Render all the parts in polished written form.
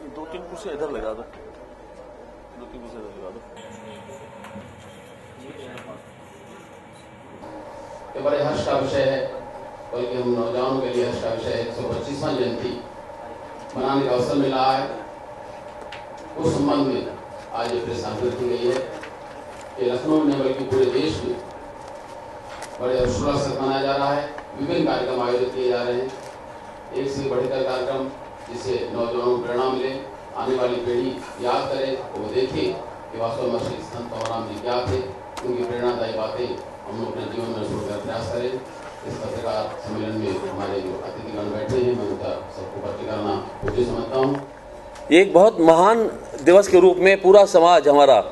दो तीन कुर्सी इधर लगा दो, दो तीन कुर्सी इधर लगा दो। ये बड़े हर्ष का विषय है, बल्कि हम नौजवानों के लिए हर्ष का विषय है। 125वां जयंती मनाने का अवसर मिला है। उस संबंध में आज ये प्रेस कॉन्फ्रेंस की गई है कि लखनऊ में बल्कि पूरे देश में बड़े हर्षोल्लास से मनाया जा रहा है। विभिन्न कार्यक्रम आयोजित किए जा रहे हैं, एक से बढ़कर कार्यक्रम, जिससे नौजवानों को प्रेरणा मिले, आने वाली पीढ़ी याद करे, वो देखे कि वास्तव में श्री संत कंवरराम जी क्या थे। उनकी प्रेरणादायी बातें हम लोग अपने जीवन में शुरू कर प्रयास करें। इस पत्रकार सम्मेलन में हमारे जो अतिथिगण बैठे हैं, मैं उनका सबको परिचय करना पूज्य समझता हूँ। एक बहुत महान दिवस के रूप में पूरा समाज हमारा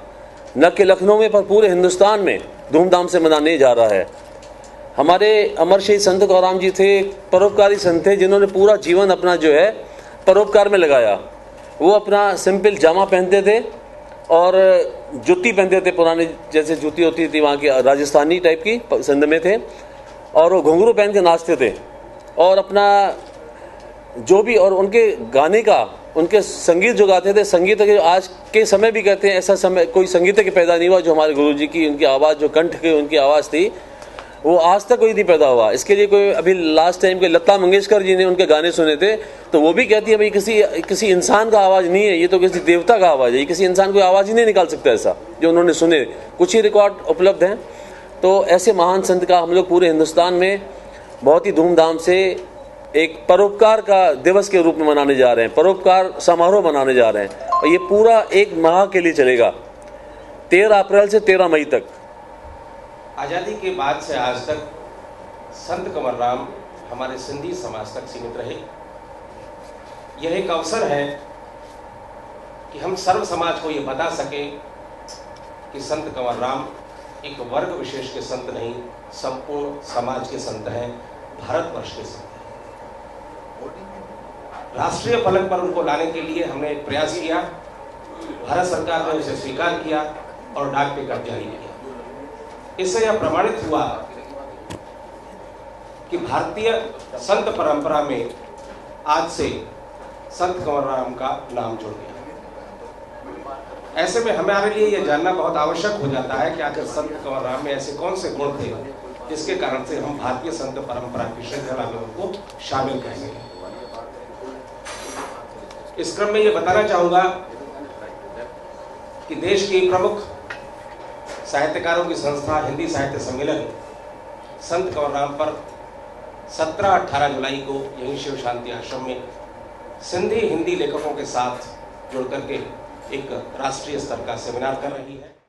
न कि लखनऊ में पर पूरे हिंदुस्तान में धूमधाम से मनाने जा रहा है। हमारे अमर शहीद संत कंवरराम जी थे, परोपकारी संत थे, जिन्होंने पूरा जीवन अपना जो है परोपकार में लगाया। वो अपना सिंपल जामा पहनते थे और जूती पहनते थे, पुरानी जैसे जूती होती थी वहाँ की, राजस्थानी टाइप की सिंध में थे, और वो घुंघरू पहन के नाचते थे। और अपना जो भी, और उनके गाने का, उनके संगीत जो गाते थे, संगीत के आज के समय भी कहते हैं, ऐसा समय कोई संगीत के पैदा नहीं हुआ जो हमारे गुरुजी की उनकी आवाज़, जो कंठ की उनकी आवाज़ थी, वो आज तक कोई नहीं पैदा हुआ। इसके लिए कोई अभी लास्ट टाइम के लता मंगेशकर जी ने उनके गाने सुने थे, तो वो भी कहती है भाई किसी इंसान का आवाज़ नहीं है, ये तो किसी देवता का आवाज़ है, ये किसी इंसान को आवाज़ ही नहीं निकाल सकता ऐसा, जो उन्होंने सुने। कुछ ही रिकॉर्ड उपलब्ध हैं। तो ऐसे महान संत का हम लोग पूरे हिंदुस्तान में बहुत ही धूमधाम से एक परोपकार का दिवस के रूप में मनाने जा रहे हैं, परोपकार समारोह मनाने जा रहे हैं। और ये पूरा एक माह के लिए चलेगा, 13 अप्रैल से 13 मई तक। आज़ादी के बाद से आज तक संत कंवरराम हमारे सिंधी समाज तक सीमित रहे। यह एक अवसर है कि हम सर्व समाज को ये बता सकें कि संत कंवरराम एक वर्ग विशेष के संत नहीं, संपूर्ण समाज के संत हैं, भारतवर्ष के संत हैं। राष्ट्रीय फलक पर उनको लाने के लिए हमने एक प्रयास किया, भारत सरकार ने उसे स्वीकार किया और डाक टिकट जारी किया। इससे यह प्रमाणित हुआ कि भारतीय संत परंपरा में आज से संत कंवरराम का नाम जुड़ गया। ऐसे में हमारे लिए यह जानना बहुत आवश्यक हो जाता है कि आखिर संत कंवरराम में ऐसे कौन से गुण थे जिसके कारण से हम भारतीय संत परंपरा की श्रृंखला में उनको शामिल करेंगे। इस क्रम में यह बताना चाहूंगा कि देश की प्रमुख साहित्यकारों की संस्था हिंदी साहित्य सम्मेलन संत कंवरराम पर 17-18 जुलाई को यहीं शिव शांति आश्रम में सिंधी हिंदी लेखकों के साथ जुड़ करके एक राष्ट्रीय स्तर का सेमिनार कर रही है।